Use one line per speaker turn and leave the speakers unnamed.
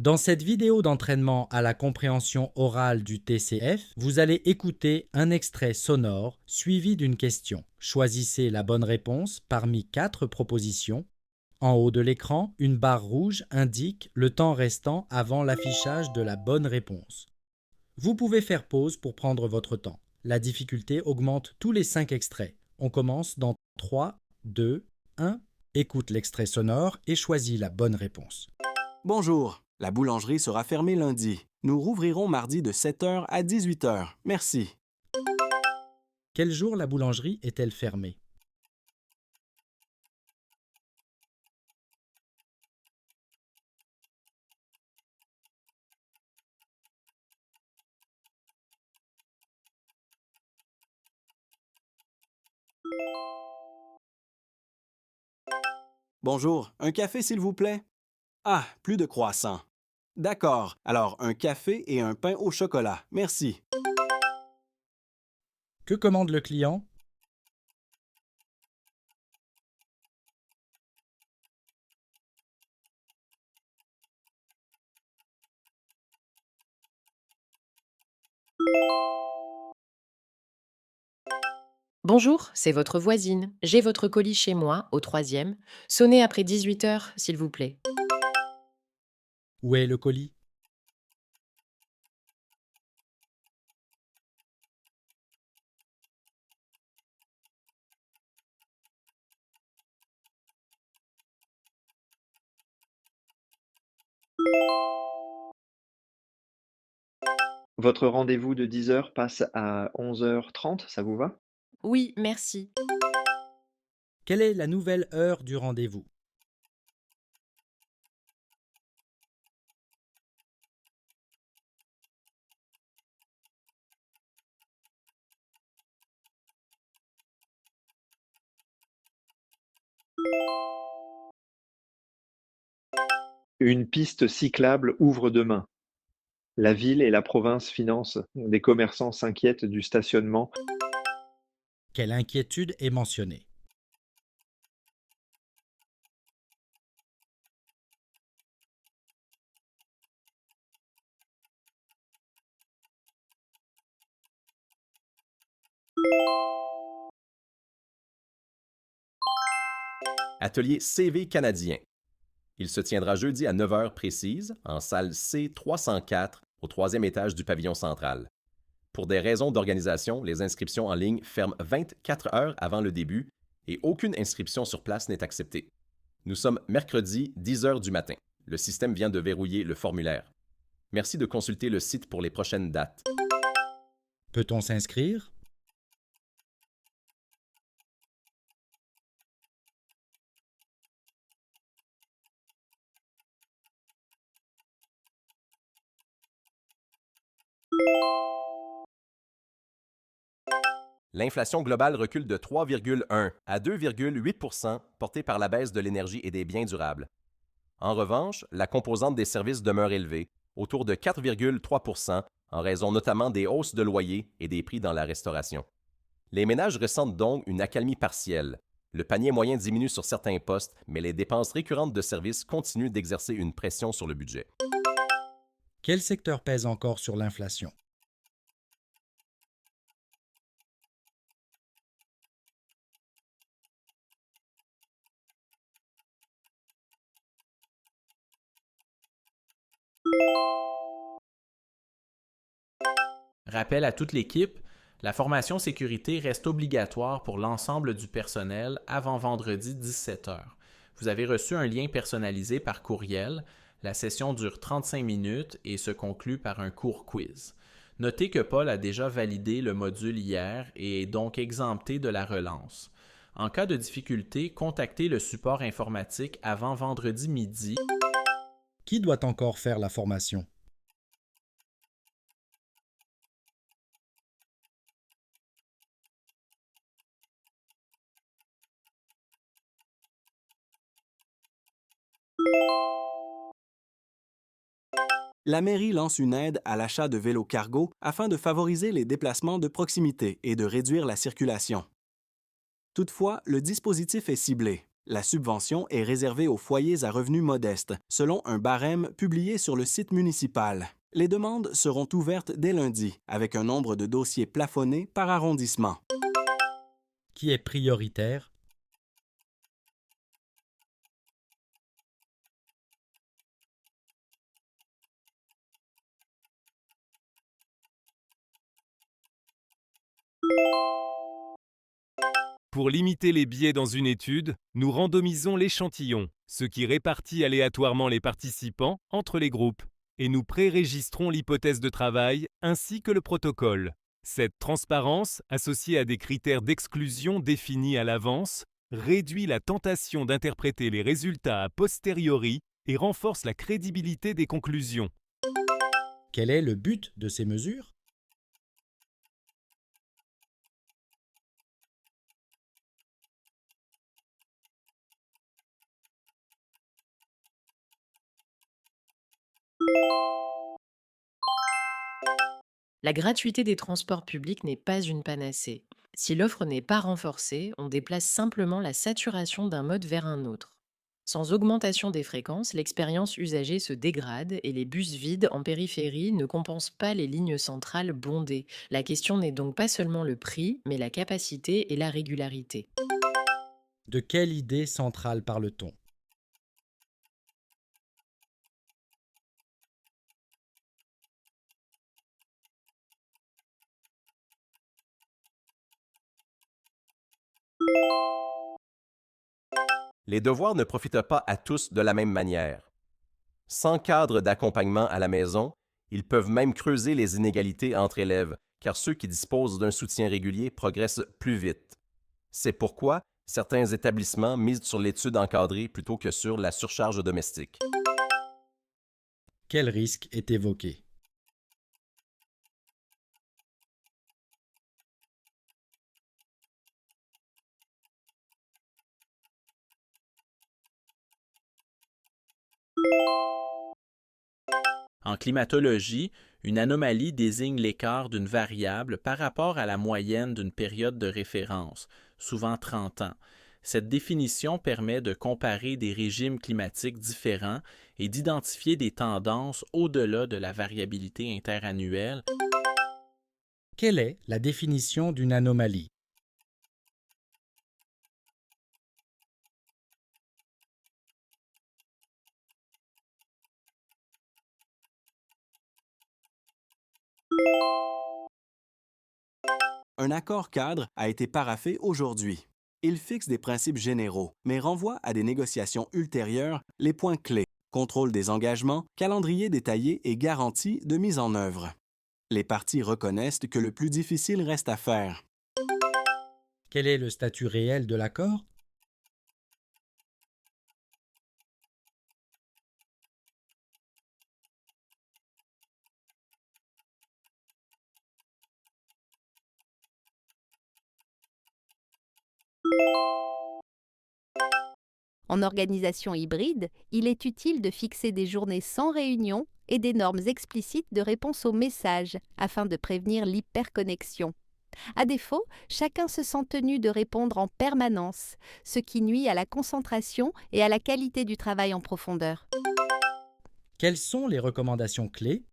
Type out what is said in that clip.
Dans cette vidéo d'entraînement à la compréhension orale du TCF, vous allez écouter un extrait sonore suivi d'une question. Choisissez la bonne réponse parmi 4 propositions. En haut de l'écran, une barre rouge indique le temps restant avant l'affichage de la bonne réponse. Vous pouvez faire pause pour prendre votre temps. La difficulté augmente tous les 5 extraits. On commence dans 3, 2, 1. Écoute l'extrait sonore et choisis la bonne réponse.
Bonjour, la boulangerie sera fermée lundi. Nous rouvrirons mardi de 7 h à 18 h. Merci.
Quel jour la boulangerie est-elle fermée?
Bonjour, un café s'il vous plaît? Ah, plus de croissants. D'accord, alors un café et un pain au chocolat. Merci.
Que commande le client?
Bonjour, c'est votre voisine. J'ai votre colis chez moi, au troisième. Sonnez après 18 heures, s'il vous plaît.
Où est le colis?
Votre rendez-vous de 10 h passe à 11 h 30, ça vous va?
Oui, merci.
Quelle est la nouvelle heure du rendez-vous?
Une piste cyclable ouvre demain. La ville et la province financent. Des commerçants s'inquiètent du stationnement.
Quelle inquiétude est mentionnée?
Atelier CV canadien. Il se tiendra jeudi à 9 h précises, en salle C304, au troisième étage du pavillon central. Pour des raisons d'organisation, les inscriptions en ligne ferment 24 heures avant le début et aucune inscription sur place n'est acceptée. Nous sommes mercredi 10 h du matin. Le système vient de verrouiller le formulaire. Merci de consulter le site pour les prochaines dates.
Peut-on s'inscrire?
L'inflation globale recule de 3,1 à 2,8 portée par la baisse de l'énergie et des biens durables. En revanche, la composante des services demeure élevée, autour de 4,3 en raison notamment des hausses de loyers et des prix dans la restauration. Les ménages ressentent donc une accalmie partielle. Le panier moyen diminue sur certains postes, mais les dépenses récurrentes de services continuent d'exercer une pression sur le budget.
Quel secteur pèse encore sur l'inflation?
Rappel à toute l'équipe, la formation sécurité reste obligatoire pour l'ensemble du personnel avant vendredi 17 h. Vous avez reçu un lien personnalisé par courriel. La session dure 35 minutes et se conclut par un court quiz. Notez que Paul a déjà validé le module hier et est donc exempté de la relance. En cas de difficulté, contactez le support informatique avant vendredi midi.
Qui doit encore faire la formation?
La mairie lance une aide à l'achat de vélos cargo afin de favoriser les déplacements de proximité et de réduire la circulation. Toutefois, le dispositif est ciblé. La subvention est réservée aux foyers à revenus modestes, selon un barème publié sur le site municipal. Les demandes seront ouvertes dès lundi, avec un nombre de dossiers plafonné par arrondissement.
Qui est prioritaire?
Pour limiter les biais dans une étude, nous randomisons l'échantillon, ce qui répartit aléatoirement les participants entre les groupes, et nous prérégistrons l'hypothèse de travail ainsi que le protocole. Cette transparence, associée à des critères d'exclusion définis à l'avance, réduit la tentation d'interpréter les résultats a posteriori et renforce la crédibilité des conclusions.
Quel est le but de ces mesures?
La gratuité des transports publics n'est pas une panacée. Si l'offre n'est pas renforcée, on déplace simplement la saturation d'un mode vers un autre. Sans augmentation des fréquences, l'expérience usagée se dégrade et les bus vides en périphérie ne compensent pas les lignes centrales bondées. La question n'est donc pas seulement le prix, mais la capacité et la régularité.
De quelle idée centrale parle-t-on?
Les devoirs ne profitent pas à tous de la même manière. Sans cadre d'accompagnement à la maison, ils peuvent même creuser les inégalités entre élèves, car ceux qui disposent d'un soutien régulier progressent plus vite. C'est pourquoi certains établissements misent sur l'étude encadrée plutôt que sur la surcharge domestique.
Quel risque est évoqué?
En climatologie, une anomalie désigne l'écart d'une variable par rapport à la moyenne d'une période de référence, souvent 30 ans. Cette définition permet de comparer des régimes climatiques différents et d'identifier des tendances au-delà de la variabilité interannuelle.
Quelle est la définition d'une anomalie?
Un accord cadre a été paraphé aujourd'hui. Il fixe des principes généraux, mais renvoie à des négociations ultérieures les points clés: contrôle des engagements, calendrier détaillé et garantie de mise en œuvre. Les parties reconnaissent que le plus difficile reste à faire.
Quel est le statut réel de l'accord?
En organisation hybride, il est utile de fixer des journées sans réunion et des normes explicites de réponse aux messages afin de prévenir l'hyperconnexion. À défaut, chacun se sent tenu de répondre en permanence, ce qui nuit à la concentration et à la qualité du travail en profondeur.
Quelles sont les recommandations clés?